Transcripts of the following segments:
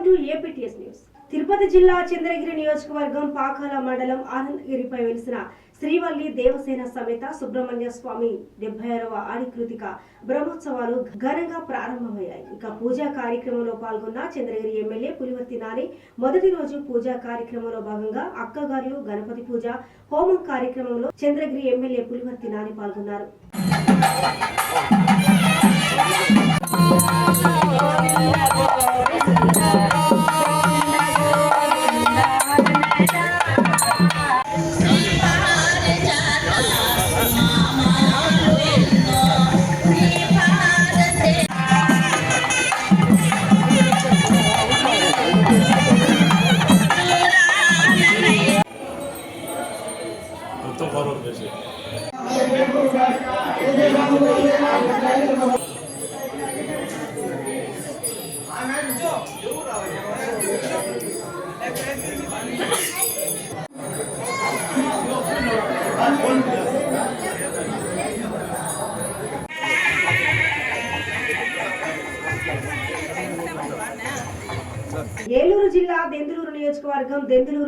Welcome to APTS news. Tirupati జిల్లా చంద్రగిరి నియోజకవర్గం పాకాల మండలం ఆనందగిరిపై వెలిసిన శ్రీవల్లి దేవసేన సమేత సుబ్రహ్మణ్య స్వామి 76వ ఆడికృతిక బ్రహ్మోత్సవాలు ఘనంగా ప్రారంభమయ్యాయి. ఇక పూజా కార్యక్రమంలో పాల్గొన్న చంద్రగిరి ఎమ్మెల్యే పులివర్తి నాని మొదటి రోజు పూజా కార్యక్రమంలో భాగంగా అక్కగారులు గణపతి పూజ హోమం కార్యక్రమంలో చంద్రగిరి ఎమ్మెల్యే పులివర్తి నాని పాల్గొన్నారు. ఏలూరు జిల్లా దెందులూరు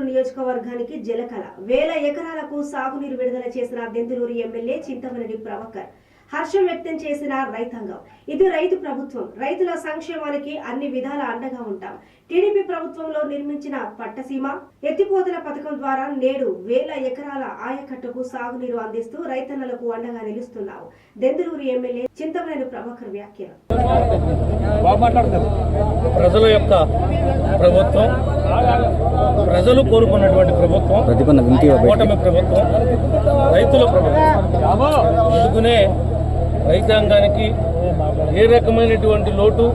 నియోజకవర్గానికి జలకళ. 1000 ఎకరాలకు సాగునీరు విడుదల చేసిన దెందులూరు ఎమ్మెల్యే చింతమనేని ప్రభాకర్ హర్షం వ్యక్తం చేసిన రైతాంగం. ఇది రైతు ప్రభుత్వం, రైతుల సంక్షేమానికి అన్ని విధాల అండగా ఉంటాం. టీడీపీ ప్రభుత్వంలో నిర్మించిన పట్టసీమ ఎత్తిపోతల పథకం ద్వారా నేడు 1000 ఎకరాల ఆయకట్టుకు సాగునీరు అందిస్తూ రైతన్నలకు అండగా నిలుస్తున్నావు. దెందులూరు ఎమ్మెల్యే చింతమనేని ప్రభాకర్ వ్యాఖ్యలు. ప్రజల యొక్క ప్రభుత్వం, ప్రజలు కోరుకున్నటువంటి ప్రభుత్వం, కూటమి ప్రభుత్వం, రైతుల ప్రభుత్వం. అందుకనే రైతాంగానికి ఏ రకమైనటువంటి లోటు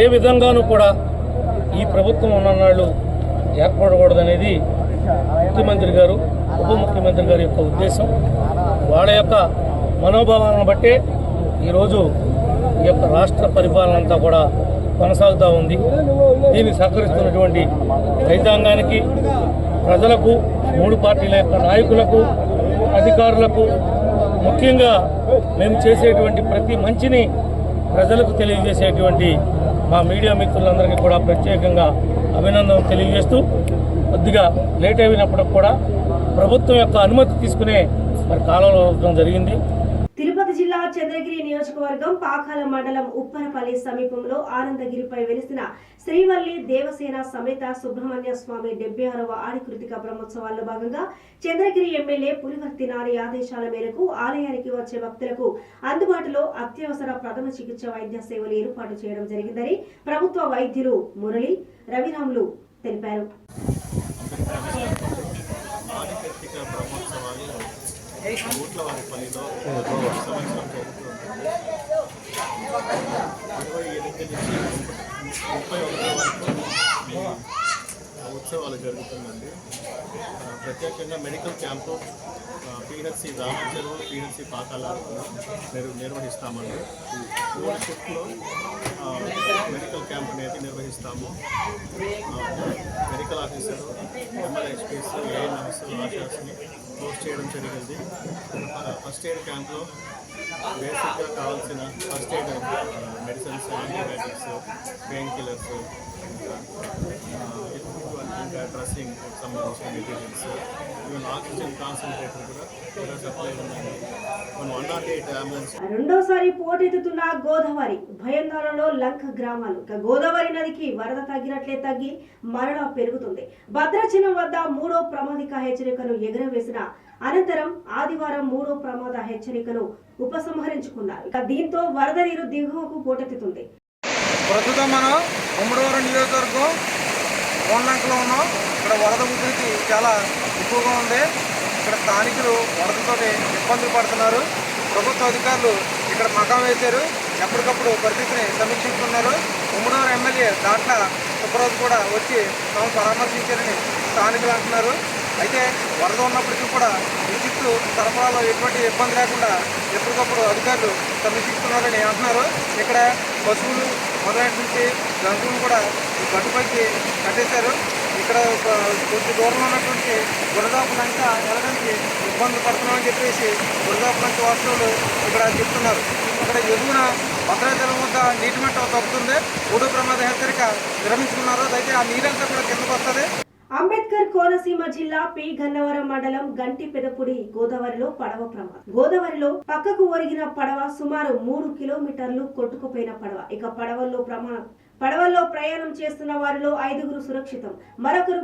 ఏ విధంగానూ కూడా ఈ ప్రభుత్వం ఉన్ననాళ్ళు ఏర్పడకూడదనేది ముఖ్యమంత్రి గారు, ఉప ముఖ్యమంత్రి గారి యొక్క ఉద్దేశం. వాళ్ళ యొక్క మనోభావాలను బట్టే ఈరోజు ఈ యొక్క రాష్ట్ర పరిపాలన అంతా కూడా కొనసాగుతూ ఉంది. దీనికి సహకరిస్తున్నటువంటి రైతాంగానికి, ప్రజలకు, 3 పార్టీల యొక్క నాయకులకు, అధికారులకు, ముఖ్యంగా మేము చేసేటువంటి ప్రతి మంచిని ప్రజలకు తెలియజేసేటువంటి మా మీడియా మిత్రులందరికీ కూడా ప్రత్యేకంగా అభినందనలు తెలియజేస్తూ, కొద్దిగా లేట్ అయినప్పటికి కూడా ప్రభుత్వం యొక్క అనుమతి తీసుకునే కాలంలో అవడం జరిగింది. తిరుపతి జిల్లా చంద్రగిరి నియోజకవర్గం పాకాల మండలం ఉప్పరపల్లి సమీపంలో ఆనందగిరిపై వెలిసిన శ్రీవల్లి దేవసేన సమేత సుబ్రహ్మణ్య స్వామి 76వ ఆడికృతిక బ్రహ్మోత్సవాల్లో భాగంగా చంద్రగిరి ఎమ్మెల్యే పులివర్తి నాని ఆదేశాల మేరకు ఆలయానికి వచ్చే భక్తులకు అందుబాటులో అత్యవసర ప్రథమ చికిత్స వైద్య సేవలు ఏర్పాటు చేయడం జరిగిందని ప్రభుత్వ వైద్యులు మురళి, రవిరాములు తెలిపారు. ఊట్లవారిపల్లిలో సంవత్సరం జరుగుతుంది. 28 నుంచి 31 వరకు ఉత్సవాలు జరుగుతుందండి. ప్రత్యేకంగా medical camp PHC Ramacheruvu, PHC Pakala నిర్వహిస్తామండి. 3 షిఫ్ట్లో మెడికల్ క్యాంప్ అనేది నిర్వహిస్తాము. మెడికల్ ఆఫీసరు, MLHPs, ANMs, ఆశాస్ని పోస్ట్ చేయడం జరిగింది. ఫస్ట్ ఎయిడ్ క్యాంప్లో బేసిక్గా కావాల్సిన first aid medicines, antibiotics, pain killers, ఇంకా డ్రెస్సింగ్ సంబంధించిన మెటీరియల్స్, ఈవెన్ ఆక్సిజన్ కాన్సన్ట్రేటర్ కూడా సప్లై ఉన్నాయి. 108 అంబులెన్స్. రెండోసారి పోటెత్తుతున్న గోదావరి భయందారంలో లంక గ్రామాలు. గోదావరి నదికి వరద తగ్గినట్లే తగ్గి మరలా పెరుగుతుంది. భద్రాచలం వద్ద 3వ ప్రమాదిక హెచ్చరికను ఎగురవేసిన అనంతరం ఆదివారం 3వ ప్రమాద హెచ్చరికను ఉపసంహరించుకున్నారు. దీంతో వరద నీరు దిగువకు పోటెత్తుతుంది. ప్రస్తుతం మనం ఉమ్మడివరం నియోజకవర్గం కోనలంకలో ఉన్నాం. ఇక్కడ వరద ఉధృతి చాలా ఎక్కువగా ఉంది. ఇక్కడ స్థానికులు వరదతో ఇబ్బందులు పడుతున్నారు. ప్రభుత్వ అధికారులు ఇక్కడ మకాం వేశారు. ఎప్పటికప్పుడు పరిస్థితిని సమీక్షిస్తున్నారు. ఉమ్మడివరం ఎమ్మెల్యే దాంట్లో సుబ్బారావు కూడా వచ్చి తాము పరామర్శించారని స్థానికులు అంటున్నారు. అయితే వరద ఉన్నప్పటికీ కూడా విద్యుత్ సరఫరాలో ఎటువంటి ఇబ్బంది లేకుండా ఎప్పటికప్పుడు అధికారులు సమీక్షిస్తున్నారని అంటున్నారు. ఇక్కడ పశువులు మొదలైన నుంచి జంతువులు కూడా ఈ గట్టుపైకి కట్టేశారు. ఇక్కడ కొంచెం దూరంలో ఉన్నటువంటి గురదాపులంక వెళ్ళడానికి ఇబ్బందులు పడుతున్నామని చెప్పేసి గురదాపులంక వాసులు ఇక్కడ చెప్తున్నారు. ఇక్కడ ఎదుగున భద్రాచలం వద్ద నీటి మట్టం తగ్గుతుంది. ఒడ్డు ప్రమాద హెచ్చరిక విరమించుకున్నారు. అయితే ఆ నీరంతా కూడా కిందకు వస్తుంది. అంబేద్కర్ కోనసీమ జిల్లా పి గన్నవరం మండలం గంటి పెదపుడి గోదావరిలో పడవ ప్రమాదం. గోదావరిలో పక్కకు ఒరిగిన పడవ సుమారు 3 కిలోమీటర్లు కొట్టుకుపోయిన పడవ. ఇక పడవల్లో ప్రయాణం చేస్తున్న వారిలో 5గురు సురక్షితం, మరొకరు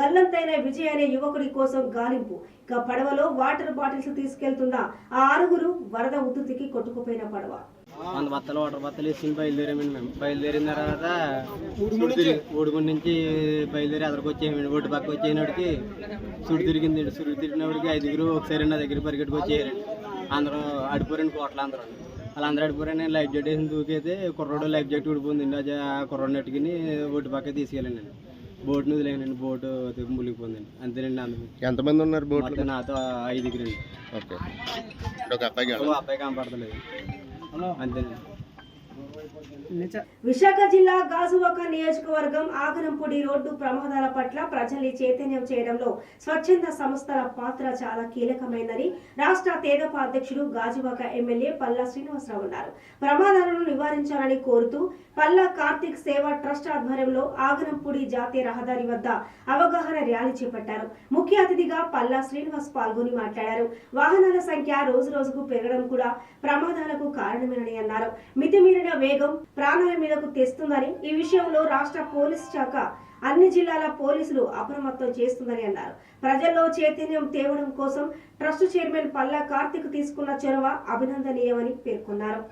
గల్లంతైన విజయ్ అనే యువకుడి కోసం గాలింపు. ఇక పడవలో వాటర్ బాటిల్స్ తీసుకెళ్తున్న ఆ 6గురు వరద ఉధృతికి కొట్టుకుపోయిన పడవ. 100 బత్తలు వాటర్ బత్తలు వేసుకుని బయలుదేరామండి. మేము బయలుదేరిన తర్వాత ఊడుగుండి నుంచి బయలుదేరి అదరికి వచ్చేయండి. ఒడ్డు పక్క వచ్చేనాడికి సుడి తిరిగింది. సుడి తిరిగినప్పటికి 5గురు ఒకసారి నా దగ్గర పరిగెట్టుకు వచ్చేయారండి. అందరూ అడిపోరండి, కోట్ల అందరూ వాళ్ళందరూ అడిపోరని నేను లైఫ్ జాకెట్ వేసి దూకైతే కుర్రోడు లైఫ్ జాకెట్ ఊడిపోయిందండి. అది ఆ కుర్రోడు నెట్టుకుని ఒడ్డు పక్క తీసుకెళ్ళండి. బోట్ని వదిలేనండి. బోటు మునిగిపోయిందండి. అంతేనండి. అందుకు ఎంతమంది ఉన్నారు బోట్? నాతో 5గురండి. ఓకే, అబ్బాయి కనపడతలేదు. అంతేనండి. విశాఖ జిల్లా గాజువాక నియోజకవర్గం ఆగనంపూడి రోడ్డు ప్రమాదాల పట్ల ప్రజల్ని చైతన్యం చేయడంలో స్వచ్ఛంద సంస్థల పాత్ర చాలా కీలకమైందని రాష్ట్ర తెదేపా అధ్యక్షుడు గాజువాక ఎమ్మెల్యే పల్లా శ్రీనివాసరావు అన్నారు. ప్రమాదాలను నివారించాలని కోరుతూ పల్లా కార్తిక్ సేవా ట్రస్ట్ ఆధ్వర్యంలో ఆగనంపూడి జాతీయ రహదారి వద్ద అవగాహన ర్యాలీ చేపట్టారు. ముఖ్య అతిథిగా పల్లా శ్రీనివాస్ పాల్గొని మాట్లాడారు. వాహనాల సంఖ్య రోజు రోజుకు పెరగడం కూడా ప్రమాదాలకు కారణమేనని అన్నారు. మితిమీరిన వేగం ప్రాణాల మీదకు తెస్తుందని, ఈ విషయంలో రాష్ట్ర పోలీసు శాఖ అన్ని జిల్లాల పోలీసులు అప్రమత్తం చేస్తుందని అన్నారు. ప్రజల్లో చైతన్యం తేవడం కోసం ట్రస్ట్ చైర్మన్ పల్లా కార్తిక్ తీసుకున్న చొరవ అభినందనీయమని పేర్కొన్నారు.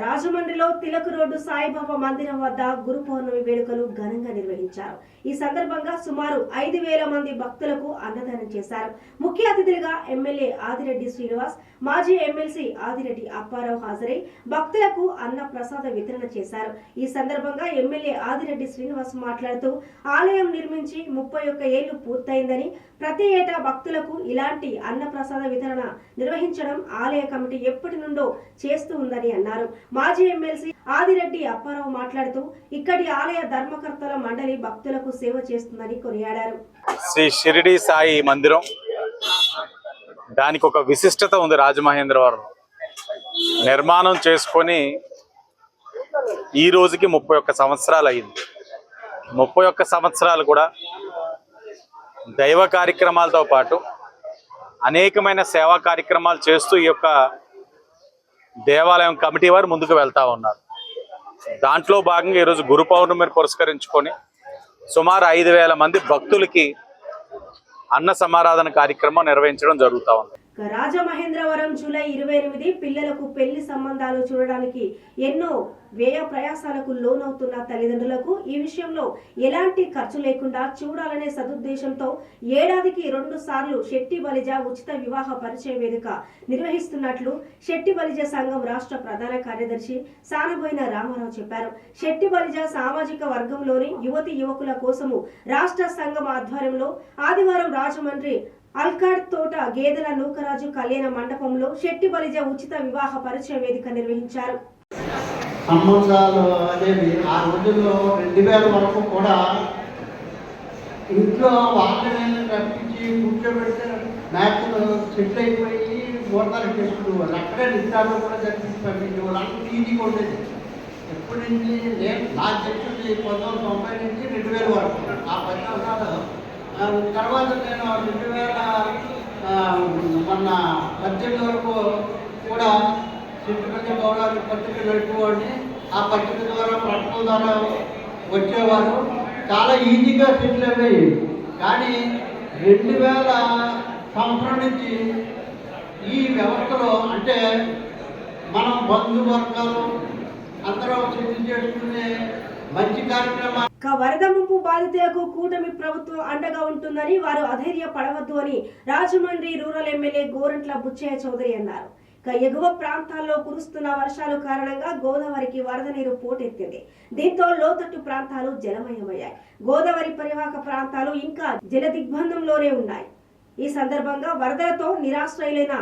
రాజమండ్రిలో తిలక్ రోడ్డు సాయిబాబా మందిరం వద్ద గురు పౌర్ణమి వేడుకలు ఘనంగా నిర్వహించారు. ఈ సందర్భంగా సుమారు 5,000 మంది భక్తులకు అన్నదానం చేశారు. ముఖ్య అతిథులుగా ఎమ్మెల్యే ఆదిరెడ్డి శ్రీనివాస్, మాజీ ఎమ్మెల్సీ ఆదిరెడ్డి అప్పారావు హాజరై భక్తులకు అన్న ప్రసాద వితరణ చేశారు. ఈ సందర్భంగా ఎమ్మెల్యే ఆదిరెడ్డి శ్రీనివాస్ మాట్లాడుతూ ఆలయం నిర్మించి 31 ఏళ్లు పూర్తయిందని, ప్రతి ఏటా భక్తులకు ఇలాంటి అన్న ప్రసాద వితరణ నిర్వహించడం ఆలయ కమిటీ ఎప్పటి నుండో చేస్తూ ఉందని అన్నారు. మాజీ ఎమ్మెల్సీ ఆదిరెడ్డి అప్పారావు మాట్లాడుతూ ఇక్కడి ఆలయ ధర్మకర్తల మండలి భక్తులకు సేవ చేస్తుందని కొనియాడారు. శ్రీ షిరిడి సాయి మందిరం, దానికి ఒక విశిష్టత ఉంది. రాజమహేంద్రవరం నిర్మాణం చేసుకొని ఈ రోజుకి 31 సంవత్సరాలు అయింది. 31 సంవత్సరాలు కూడా దైవ కార్యక్రమాలతో పాటు అనేకమైన సేవా కార్యక్రమాలు చేస్తూ ఈ యొక్క దేవాలయం కమిటీ వారు ముందుకు వెళ్తా ఉన్నారు. దాంట్లో భాగంగా ఈరోజు గురు పౌర్ణమిని పురస్కరించుకొని సుమారు 5,000 మంది భక్తులకి అన్న సమారాధన కార్యక్రమం నిర్వహించడం జరుగుతూ ఉంది. రాజమహేంద్రవరం జూలై 28 పిల్లలకు పెళ్లి సంబంధాలు చూడడానికి ఎన్నో వ్యయ ప్రయాసాలకు లోనవుతున్న తల్లిదండ్రులకు ఈ విషయంలో ఎలాంటి ఖర్చు లేకుండా చూడాలనే సదుద్దేశంతో ఏడాదికి 2 సార్లు శెట్టి బలిజ ఉచిత వివాహ పరిచయ వేదిక నిర్వహిస్తున్నట్లు శెట్టి బలిజ సంఘం రాష్ట్ర ప్రధాన కార్యదర్శి సానబోయిన రామారావు చెప్పారు. శెట్టి బలిజ సామాజిక వర్గంలోని యువతి యువకుల కోసము రాష్ట్ర సంఘం ఆధ్వర్యంలో ఆదివారం రాజమండ్రి అల్కాడ్ తోట గేదెల నూకరాజు కళ్యాణ మండపంలో శెట్టి బలిజ ఉచిత వివాహ పరిచయ వేదిక నిర్వహించారు. సంబంధాలు అనేవి ఆ రోజుల్లో 2000 వరకు కూడా ఇంట్లో వాళ్ళని రప్పించి కూర్చోబెడితే మ్యాచ్లు సెటిల్ అయిపోయి మోటార్ చేసుకునేవాళ్ళు. అక్కడే నిత్యాలు కూడా జరిపించి పంపించేవాళ్ళు. అంత ఈజీగా ఉండేది. ఎప్పటి నుంచి నేను నాకు చెప్పింది 1990 నుంచి 2000 వరకు ఆ 10 సంవత్సరాలు. తర్వాత నేను 2018 వరకు కూడా చుట్టుపక్కల గౌరవ పత్రికలు పెట్టుకోండి. ఆ పత్రిక ద్వారా ప్రకటన ద్వారా వచ్చేవారు. చాలా ఈజీగా సెటిల్ అయ్యాయి. కానీ 2000 సంవత్సరం నుంచి ఈ వ్యవస్థలో అంటే మనం బంధువర్గాలు అందరం సెటిల్ చేసుకునే మంచి కార్యక్రమాలు. వరద ముంపు బాధితులకు కూటమి ప్రభుత్వం అండగా ఉంటుందని వారు అధైర్యపడవద్దు అని రాజమండ్రి రూరల్ ఎమ్మెల్యే గోరంట్ల బుచ్చయ్య చౌదరి అన్నారు. ఎగువ ప్రాంతాల్లో కురుస్తున్న వర్షాల కారణంగా గోదావరికి వరద నీరు పోటెత్తింది. దీంతో లోతట్టు ప్రాంతాలు జలమయమయ్యాయి. గోదావరి పరివాహక ప్రాంతాలు ఇంకా జల దిగ్బంధంలోనే ఉన్నాయి. ఈ సందర్భంగా వరదలతో నిరాశ్రయులైన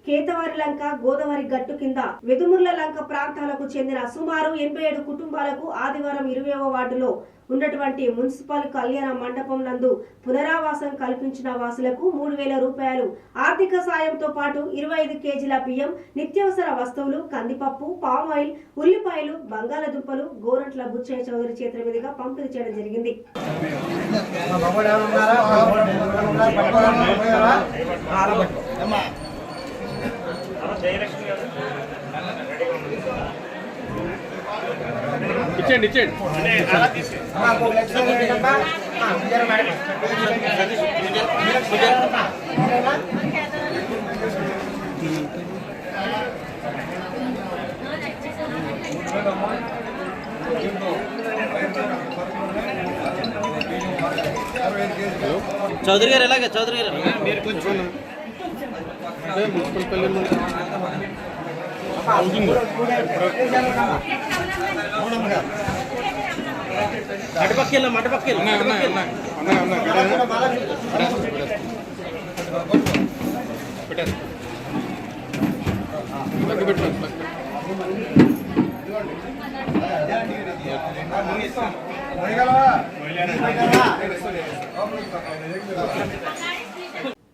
కేతవారి లంక, గోదావరి గట్టు కింద వెదుముర్ల లంక ప్రాంతాలకు చెందిన సుమారు 87 కుటుంబాలకు ఆదివారం 20వ వార్డులో ఉన్నటువంటి మున్సిపల్ కళ్యాణ మండపం నందు పునరావాసం కల్పించిన వాసులకు 3,000 రూపాయలు ఆర్థిక సాయంతో పాటు 25 కేజీల బియ్యం, నిత్యావసర వస్తువులు, కందిపప్పు, పామ్ ఆయిల్, ఉల్లిపాయలు, బంగాళదుంపలు గోరంట్ల బుచ్చయ్య చౌదరి చేతుల మీదుగా పంపిణీ చేయడం జరిగింది. ఇచ్చేయండి ఇచ్చేయండి. చౌదరి గారు ఎలాగే చౌదరి గారు మీరు కొంచెం మున్సిపల్ మటపక్కెళ్ళు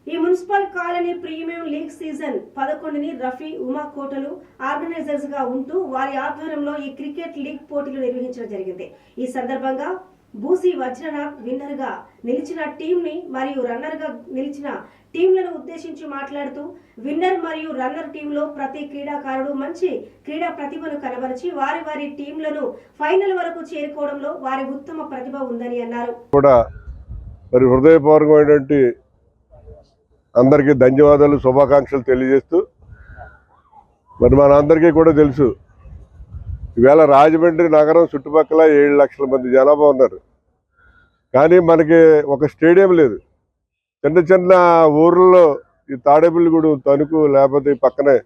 ఈ municipal colony premium league season 11ని రఫీ, ఉమా కోటలు ఆర్గనైజర్స్ గా ఉంటూ వారి ఆధ్వర్యంలో ఈ క్రికెట్ లీగ్ పోటీలు నిర్వహించడం జరిగింది. ఈ సందర్భంగా బూసి వజ్రనాథ్ విన్నర్ గా నిలిచిన టీం ని మరియు రన్నర్ గా నిలిచిన టీంలను ఉద్దేశించి మాట్లాడుతూ విన్నర్ మరియు రన్నర్ టీంలో ప్రతి క్రీడాకారుడు మంచి క్రీడా ప్రతిభను కనబరిచి వారి వారి టీంలను ఫైనల్ వరకు చేరుకోవడంలో వారి ఉత్తమ ప్రతిభ ఉందని అన్నారు. మరి హృదయపూర్వకమైనటువంటి అందరికీ ధన్యవాదాలు, శుభాకాంక్షలు తెలియజేస్తూ, మరి మనందరికీ కూడా తెలుసు ఈవేళ రాజమండ్రి నగరం చుట్టుపక్కల 7 లక్షల మంది జనాభా ఉన్నారు. కానీ మనకి ఒక స్టేడియం లేదు. చిన్న చిన్న ఊర్లలో ఈ తాడేపల్లిగూడెం, తణుకు, లేకపోతే ఈ పక్కనే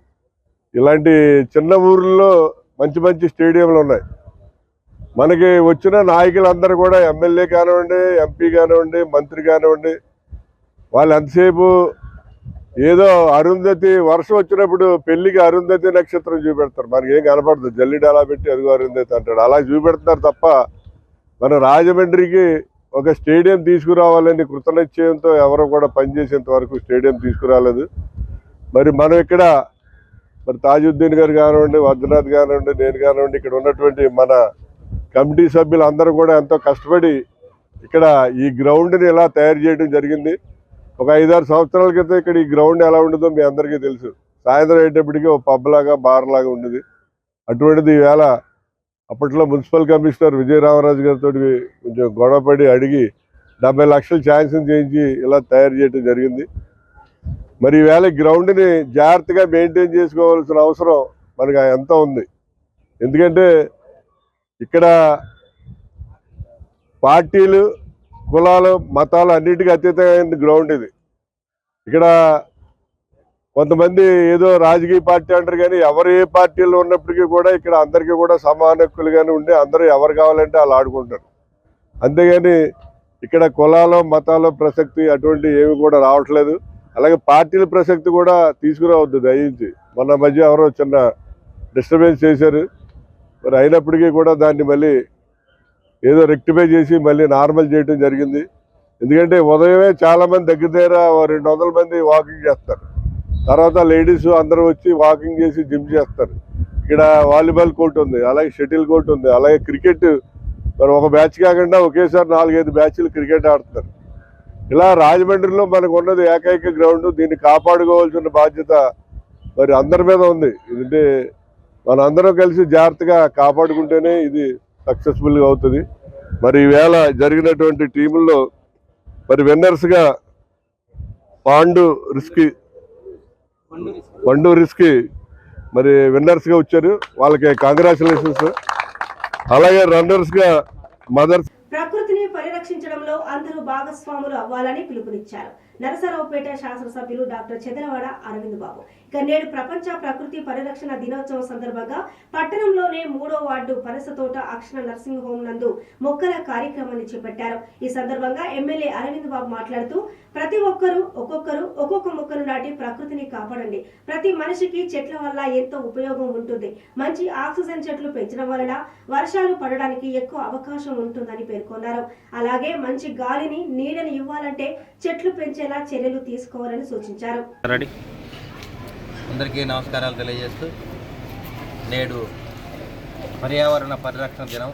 ఇలాంటి చిన్న ఊర్లలో మంచి మంచి స్టేడియంలు ఉన్నాయి. మనకి వచ్చిన నాయకులందరూ కూడా ఎమ్మెల్యే కానివ్వండి, ఎంపీ కానివ్వండి, మంత్రి కానివ్వండి, వాళ్ళు ఎంతసేపు ఏదో అరుంధతి వర్షం వచ్చినప్పుడు పెళ్లికి అరుంధతి నక్షత్రం చూపెడతారు. మనకి ఏం కనపడదు, జల్లిడు అలా పెట్టి అదిగో అరుంధతి అంటాడు, అలా చూపెడతారు తప్ప మన రాజమండ్రికి ఒక స్టేడియం తీసుకురావాలని కృతనిశ్చయంతో ఎవరు కూడా పనిచేసేంత వరకు స్టేడియం తీసుకురాలేదు. మరి మనం ఇక్కడ మరి తాజుద్దీన్ గారు కానివ్వండి, వజ్రనాథ్ కానివ్వండి, నేను కానివ్వండి, ఇక్కడ ఉన్నటువంటి మన కమిటీ సభ్యులు అందరూ కూడా ఎంతో కష్టపడి ఇక్కడ ఈ గ్రౌండ్ని ఇలా తయారు చేయడం జరిగింది. ఒక 5-6 సంవత్సరాల క్రితం ఇక్కడ ఈ గ్రౌండ్ ఎలా ఉండదో మీ అందరికీ తెలుసు. సాయంత్రం అయ్యేటప్పటికీ ఒక పబ్ లాగా, బార్ లాగా ఉండేది. అటువంటిది ఈవేళ అప్పట్లో మున్సిపల్ కమిషనర్ విజయరామరాజు గారితో కొంచెం గొడవపడి అడిగి 70 లక్షలు శాంక్షన్ చేయించి ఇలా తయారు చేయడం జరిగింది. మరి ఈవేళ గ్రౌండ్ని జాగ్రత్తగా మెయింటైన్ చేసుకోవాల్సిన అవసరం మనకు ఎంతో ఉంది. ఎందుకంటే ఇక్కడ పార్టీలు, కులాలు, మతాలు అన్నిటికీ అతీతమైన గ్రౌండ్ ఇది. ఇక్కడ కొంతమంది ఏదో రాజకీయ పార్టీ అంటారు, కానీ ఎవరు ఏ పార్టీలో ఉన్నప్పటికీ కూడా ఇక్కడ అందరికీ కూడా సమాన హక్కులుగానే ఉండి అందరూ ఎవరు కావాలంటే వాళ్ళు ఆడుకుంటారు. అంతేగాని ఇక్కడ కులాలు, మతాలు ప్రసక్తి అటువంటి ఏమి కూడా రావట్లేదు. అలాగే పార్టీల ప్రసక్తి కూడా తీసుకురావద్దు దయించి. మొన్న మధ్య ఎవరో చిన్న డిస్టర్బెన్స్ చేశారు. మరి అయినప్పటికీ కూడా దాన్ని మళ్ళీ ఏదో రెక్టిఫై చేసి మళ్ళీ నార్మల్ చేయడం జరిగింది. ఎందుకంటే ఉదయమే చాలామంది దగ్గర 200 మంది వాకింగ్ చేస్తారు. తర్వాత లేడీస్ అందరూ వచ్చి వాకింగ్ చేసి జిమ్ చేస్తారు. ఇక్కడ వాలీబాల్ కోర్ట్ ఉంది, అలాగే షటిల్ కోర్ట్ ఉంది, అలాగే క్రికెట్ మరి ఒక బ్యాచ్ కాకుండా ఒకేసారి 4-5 బ్యాచ్లు క్రికెట్ ఆడుతున్నారు. ఇలా రాజమండ్రిలో మనకు ఉన్నది ఏకైక గ్రౌండ్. దీన్ని కాపాడుకోవాల్సిన బాధ్యత మరి అందరి మీద ఉంది. ఎందుకంటే మనందరం కలిసి జాగ్రత్తగా కాపాడుకుంటేనే ఇది సక్సెస్ఫుల్గా అవుతుంది. మరి ఈవేళ జరిగినటువంటి టీముల్లో మరి విన్నర్స్గా పండు రిస్కీ మరి విన్నర్స్గా వచ్చారు. వాళ్ళకి కంగ్రాచులేషన్స్. అలాగే రన్నర్స్గా మదర్స్. ప్రకృతిని పరిరక్షించడంలో అందరూ భాగస్వాములు అవ్వాలని పిలుపునిచ్చారు నరసరావుపేట శాసనసభ్యులు డాక్టర్ చెదలవాడ అరవింద్ బాబు. ఇక నేడు ప్రపంచ ప్రకృతి పరిరక్షణ దినోత్సవం సందర్భంగా పట్టణంలోనే 3వ వార్డు పనసతోట అక్షర నర్సింగ్ హోం నందు మొక్కల కార్యక్రమాన్ని చేపట్టారు. ఈ సందర్భంగా ఎమ్మెల్యే అరవింద్ బాబు మాట్లాడుతూ ప్రతి ఒక్కరూ ఒక్కొక్క మొక్కను నాటి ప్రకృతిని కాపాడండి. ప్రతి మనిషికి చెట్ల వల్ల ఎంతో ఉపయోగం ఉంటుంది. మంచి ఆక్సిజన్ చెట్లు పెంచడం వలన వర్షాలు పడడానికి ఎక్కువ అవకాశం ఉంటుందని పేర్కొన్నారు. అలాగే మంచి గాలిని నీడని ఇవ్వాలంటే చెట్లు పెంచేలా చర్యలు తీసుకోవాలని సూచించారు. అందరికీ నమస్కారాలు తెలియజేస్తూ నేడు పర్యావరణ పరిరక్షణ దినం.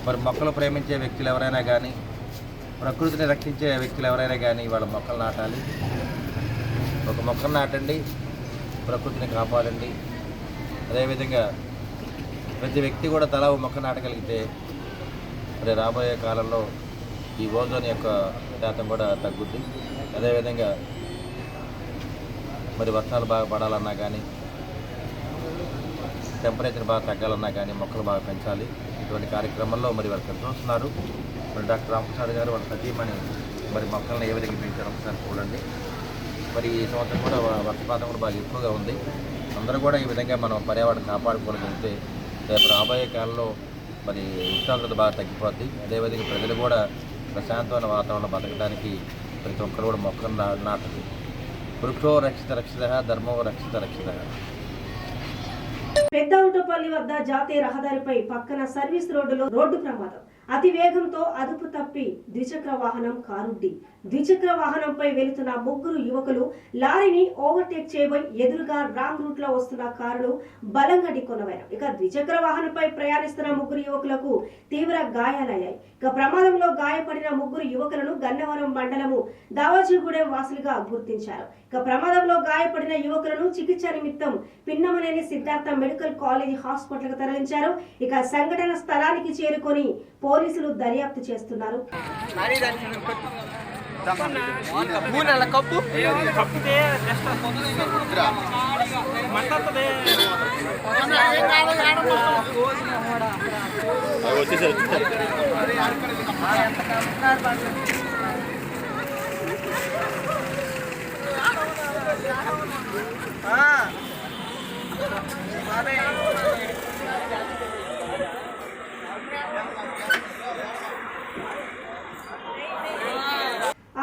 మరి మొక్కలు ప్రేమించే వ్యక్తులు ఎవరైనా కానీ, ప్రకృతిని రక్షించే వ్యక్తులు ఎవరైనా కానీ వాళ్ళ మొక్కలు నాటాలి. ఒక మొక్కను నాటండి, ప్రకృతిని కాపాడండి. అదేవిధంగా ప్రతి వ్యక్తి కూడా తలా మొక్క నాటగలిగితే మరి రాబోయే కాలంలో ఈ ఓజోన్ యొక్క శాతం కూడా తగ్గుద్ది. అదేవిధంగా మరి వర్షాలు బాగా పడాలన్నా కానీ, టెంపరేచర్ బాగా తగ్గాలన్నా కానీ మొక్కలు బాగా పెంచాలి. ఇటువంటి కార్యక్రమంలో మరి వాళ్ళు చూస్తున్నారు. మరి డాక్టర్ రామప్రసాద్ గారు వాళ్ళ సతీమణి మరి మొక్కలను ఏ విధంగా పెంచారు ఒకసారి చూడండి. మరి ఈ సంవత్సరం కూడా వర్షపాతం కూడా బాగా ఎక్కువగా ఉంది. అందరూ కూడా ఈ విధంగా మనం పర్యావరణం కాపాడుకోగలిగితే రేపు రాబోయే కాలంలో మరి ఉష్ణోగ్రత బాగా తగ్గిపోద్ది. అదేవిధంగా ప్రజలు కూడా ప్రశాంతమైన వాతావరణం బతకడానికి ప్రతి ఒక్కరు కూడా మొక్కలు నాటాలి. వృక్షో రక్షిత రక్షిత, ధర్మో రక్షిత రక్షిత. పెద్దౌటపల్లి వద్ద జాతీయ రహదారిపై పక్కన సర్వీస్ రోడ్డులో రోడ్డు ప్రమాదం. అతి వేగంతో అదుపు తప్పి ద్విచక్ర వాహనం కారుడ్డి. ద్విచక్ర వాహనంపై వెళుతున్న 3 యువకులు లారీని ఓవర్టేక్ చేయబోయి ఎదురుగా రాంగ్ రూట్ లో వస్తున్న కారును బలంగా ఢీకొనబోయారు. ఇక ద్విచక్ర వాహనంపై ప్రయాణిస్తున్న 3 యువకులకు తీవ్ర గాయాలయ్యాయి. ఇక ప్రమాదంలో గాయపడిన 3 యువకులను గన్నవరం మండలము దావాజీగూడెం వాసులుగా గుర్తించారు. ఇక ప్రమాదంలో గాయపడిన యువకులను చికిత్స నిమిత్తం పిన్నమనేని సిద్ధార్థ మెడికల్ కాలేజీ హాస్పిటల్కు తరలించారు. ఇక సంఘటన స్థలానికి చేరుకొని పోలీసులు దర్యాప్తు చేస్తున్నారు.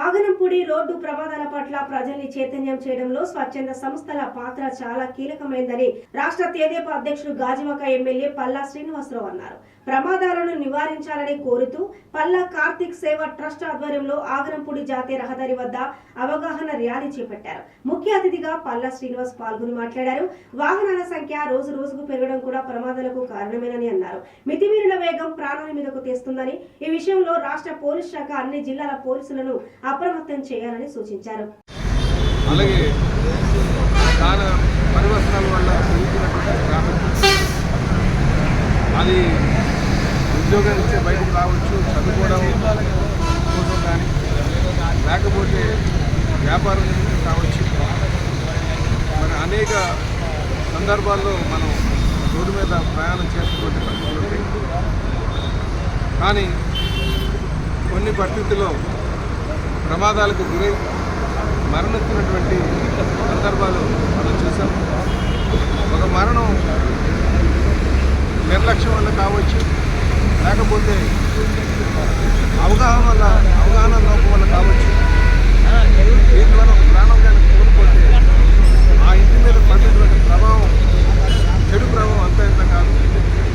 ఆగనంపూడి రోడ్డు ప్రమాదాల పట్ల ప్రజల్ని చైతన్యం చేయడంలో స్వచ్ఛంద సంస్థల పాత్ర చాలా కీలకమైందని రాష్ట్ర తెదేపా అధ్యక్షుడు గాజువాక ఎమ్మెల్యే పల్లా శ్రీనివాసరావు అన్నారు. ప్రమాదాలను నివారించాలని కోరుతూ పల్లా కార్తిక్ సేవ ట్రస్ట్ ఆధ్వర్యంలో ఆగనంపూడి జాతీయ రహదారి వద్ద అవగాహన ర్యాలీ చేపట్టారు. ముఖ్య అతిథిగా పల్లా శ్రీనివాస్ పాల్గొని మాట్లాడారు. వాహనాల సంఖ్య రోజు రోజుకు పెరగడం కూడా ప్రమాదాలకు కారణమేనని అన్నారు. మితిమీరిన వేగం ప్రాణాల మీదకు తెస్తుందని, ఈ విషయంలో రాష్ట్ర పోలీస్ శాఖ అన్ని జిల్లాల పోలీసులను అప్రమత్తం చేయాలని సూచించారు. అలాగే పరివర్తనాల వల్ల అది ఉద్యోగాలు బయటకు రావచ్చు, చదువుకోవడం కోసం కానీ, లేకపోతే వ్యాపారం కావచ్చు. మరి అనేక సందర్భాల్లో మనం రోడ్డు మీద ప్రయాణం చేస్తున్నటువంటి పరిస్థితులు ఉంటాయి. కానీ కొన్ని పరిస్థితుల్లో ప్రమాదాలకు గురై మరణిస్తున్నటువంటి సందర్భాలు మనం చూసాం. ఒక మరణం నిర్లక్ష్యం వల్ల కావచ్చు, లేకపోతే అవగాహన లోపం వల్ల కావచ్చు. దీని వల్ల ఒక ప్రాణం కానీ కోల్పోతే ఆ ఇంటి మీద పడినటువంటి ప్రభావం, చెడు ప్రభావం అంత ఇంత కాదు.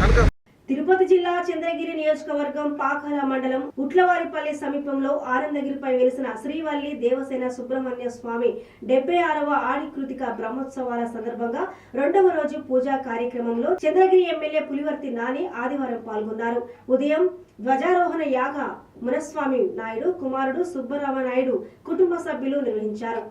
కనుక తిరుపతి జిల్లా చంద్రగిరి నియోజకవర్గం పాకాల మండలం ఉట్లవారిపల్లి సమీపంలో ఆనందగిరిపై వెలిసిన శ్రీవల్లి దేవసేన సుబ్రహ్మణ్య స్వామి 76వ ఆడికృతిక బ్రహ్మోత్సవాల సందర్భంగా 2వ రోజు పూజా కార్యక్రమంలో చంద్రగిరి ఎమ్మెల్యే పులివర్తి నాని ఆదివారం పాల్గొన్నారు. ఉదయం ధ్వజారోహణ యాగ మునస్వామి నాయుడు కుమారుడు సుబ్బరామ నాయుడు కుటుంబ సభ్యులు నిర్వహించారు.